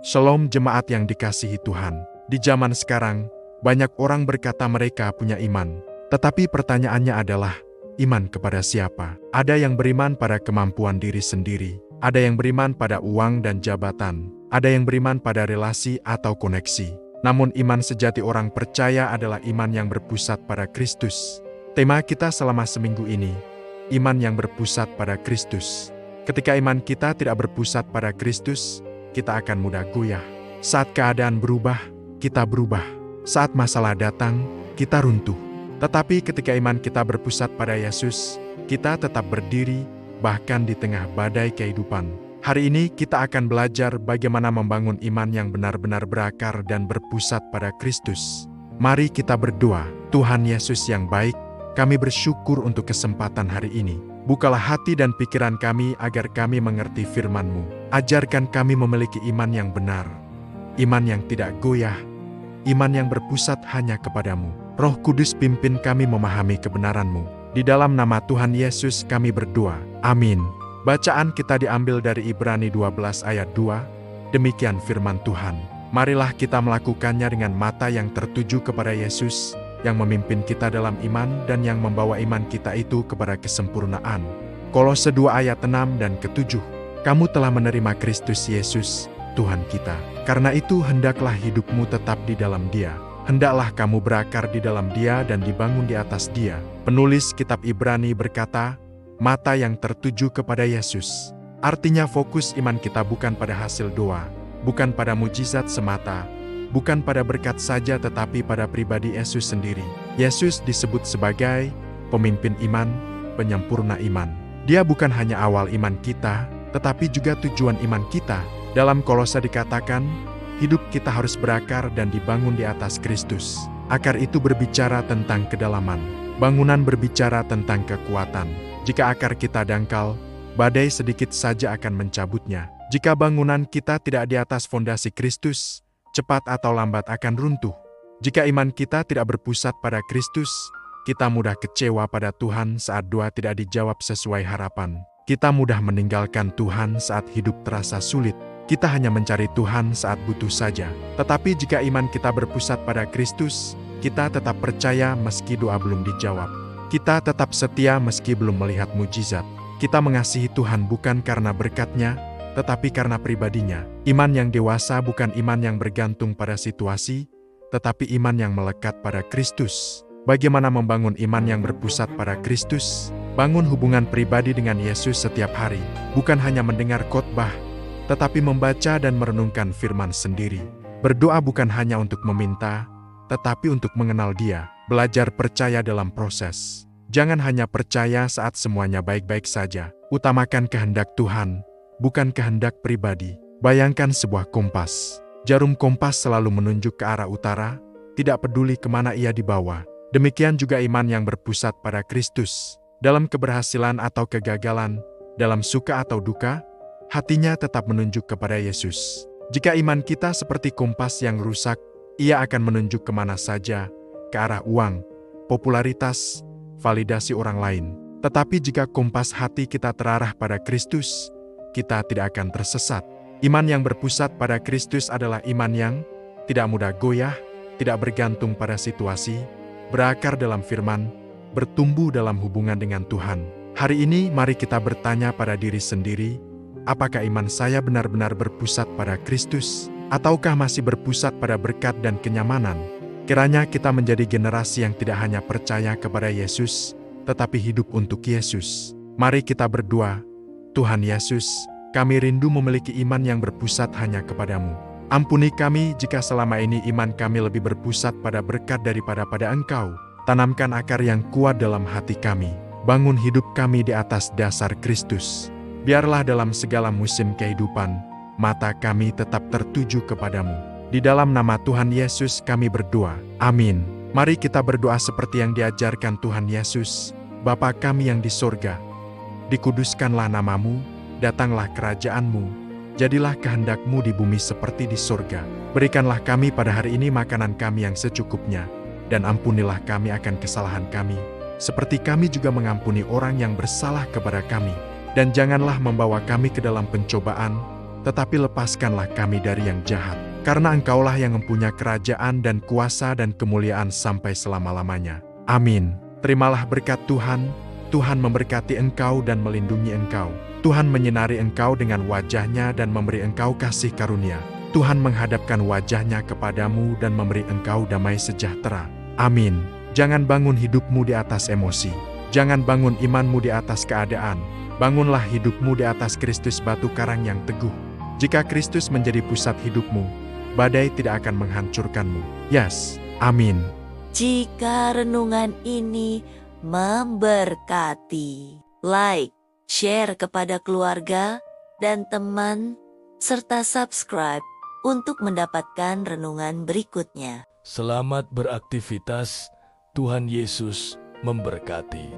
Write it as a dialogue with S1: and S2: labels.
S1: Shalom jemaat yang dikasihi Tuhan. Di zaman sekarang, banyak orang berkata mereka punya iman. Tetapi pertanyaannya adalah, iman kepada siapa? Ada yang beriman pada kemampuan diri sendiri. Ada yang beriman pada uang dan jabatan. Ada yang beriman pada relasi atau koneksi. Namun iman sejati orang percaya adalah iman yang berpusat pada Kristus. Tema kita selama seminggu ini, iman yang berpusat pada Kristus. Ketika iman kita tidak berpusat pada Kristus, kita akan mudah goyah. Saat keadaan berubah, kita berubah. Saat masalah datang, kita runtuh. Tetapi ketika iman kita berpusat pada Yesus, kita tetap berdiri, bahkan di tengah badai kehidupan. Hari ini kita akan belajar bagaimana membangun iman yang benar-benar berakar dan berpusat pada Kristus. Mari kita berdoa. Tuhan Yesus yang baik, kami bersyukur untuk kesempatan hari ini. Bukalah hati dan pikiran kami agar kami mengerti firman-Mu. Ajarkan kami memiliki iman yang benar, iman yang tidak goyah, iman yang berpusat hanya kepadamu. Roh Kudus pimpin kami memahami kebenaran-Mu. Di dalam nama Tuhan Yesus kami berdoa. Amin. Bacaan kita diambil dari Ibrani 12 ayat 2. Demikian firman Tuhan. Marilah kita melakukannya dengan mata yang tertuju kepada Yesus, yang memimpin kita dalam iman dan yang membawa iman kita itu kepada kesempurnaan. Kolose 2 ayat 6 dan ke-7. Kamu telah menerima Kristus Yesus, Tuhan kita. Karena itu hendaklah hidupmu tetap di dalam Dia. Hendaklah kamu berakar di dalam Dia dan dibangun di atas Dia. Penulis kitab Ibrani berkata, mata yang tertuju kepada Yesus. Artinya fokus iman kita bukan pada hasil doa, bukan pada mujizat semata, bukan pada berkat saja tetapi pada pribadi Yesus sendiri. Yesus disebut sebagai pemimpin iman, penyempurna iman. Dia bukan hanya awal iman kita, tetapi juga tujuan iman kita. Dalam Kolose dikatakan, hidup kita harus berakar dan dibangun di atas Kristus. Akar itu berbicara tentang kedalaman. Bangunan berbicara tentang kekuatan. Jika akar kita dangkal, badai sedikit saja akan mencabutnya. Jika bangunan kita tidak di atas fondasi Kristus, cepat atau lambat akan runtuh. Jika iman kita tidak berpusat pada Kristus, kita mudah kecewa pada Tuhan saat doa tidak dijawab sesuai harapan. Kita mudah meninggalkan Tuhan saat hidup terasa sulit. Kita hanya mencari Tuhan saat butuh saja. Tetapi jika iman kita berpusat pada Kristus, kita tetap percaya meski doa belum dijawab. Kita tetap setia meski belum melihat mujizat. Kita mengasihi Tuhan bukan karena berkat-Nya, tetapi karena pribadinya. Iman yang dewasa bukan iman yang bergantung pada situasi, tetapi iman yang melekat pada Kristus. Bagaimana membangun iman yang berpusat pada Kristus? Bangun hubungan pribadi dengan Yesus setiap hari. Bukan hanya mendengar khotbah, tetapi membaca dan merenungkan firman sendiri. Berdoa bukan hanya untuk meminta, tetapi untuk mengenal Dia. Belajar percaya dalam proses. Jangan hanya percaya saat semuanya baik-baik saja. Utamakan kehendak Tuhan, bukan kehendak pribadi. Bayangkan sebuah kompas. Jarum kompas selalu menunjuk ke arah utara, tidak peduli kemana ia dibawa. Demikian juga iman yang berpusat pada Kristus. Dalam keberhasilan atau kegagalan, dalam suka atau duka, hatinya tetap menunjuk kepada Yesus. Jika iman kita seperti kompas yang rusak, ia akan menunjuk kemana saja, ke arah uang, popularitas, validasi orang lain. Tetapi jika kompas hati kita terarah pada Kristus, kita tidak akan tersesat. Iman yang berpusat pada Kristus adalah iman yang tidak mudah goyah, tidak bergantung pada situasi, berakar dalam firman, bertumbuh dalam hubungan dengan Tuhan. Hari ini mari kita bertanya pada diri sendiri, apakah iman saya benar-benar berpusat pada Kristus, ataukah masih berpusat pada berkat dan kenyamanan? Kiranya kita menjadi generasi yang tidak hanya percaya kepada Yesus, tetapi hidup untuk Yesus. Mari kita berdoa. Tuhan Yesus, kami rindu memiliki iman yang berpusat hanya kepadamu. Ampuni kami jika selama ini iman kami lebih berpusat pada berkat daripada pada Engkau. Tanamkan akar yang kuat dalam hati kami. Bangun hidup kami di atas dasar Kristus. Biarlah dalam segala musim kehidupan, mata kami tetap tertuju kepadamu. Di dalam nama Tuhan Yesus kami berdoa. Amin. Mari kita berdoa seperti yang diajarkan Tuhan Yesus. Bapa kami yang di sorga, dikuduskanlah namamu, datanglah kerajaan-Mu. Jadilah kehendak-Mu di bumi seperti di sorga. Berikanlah kami pada hari ini makanan kami yang secukupnya, dan ampunilah kami akan kesalahan kami, seperti kami juga mengampuni orang yang bersalah kepada kami. Dan janganlah membawa kami ke dalam pencobaan, tetapi lepaskanlah kami dari yang jahat. Karena Engkaulah yang mempunyai kerajaan dan kuasa dan kemuliaan sampai selama-lamanya. Amin. Terimalah berkat Tuhan. Tuhan memberkati engkau dan melindungi engkau. Tuhan menyinari engkau dengan wajah-Nya dan memberi engkau kasih karunia. Tuhan menghadapkan wajah-Nya kepadamu dan memberi engkau damai sejahtera. Amin. Jangan bangun hidupmu di atas emosi. Jangan bangun imanmu di atas keadaan. Bangunlah hidupmu di atas Kristus, batu karang yang teguh. Jika Kristus menjadi pusat hidupmu, badai tidak akan menghancurkanmu. Yes, amin.
S2: Jika renungan ini memberkati, like, share kepada keluarga dan teman, serta subscribe untuk mendapatkan renungan berikutnya.
S3: Selamat beraktivitas, Tuhan Yesus memberkati.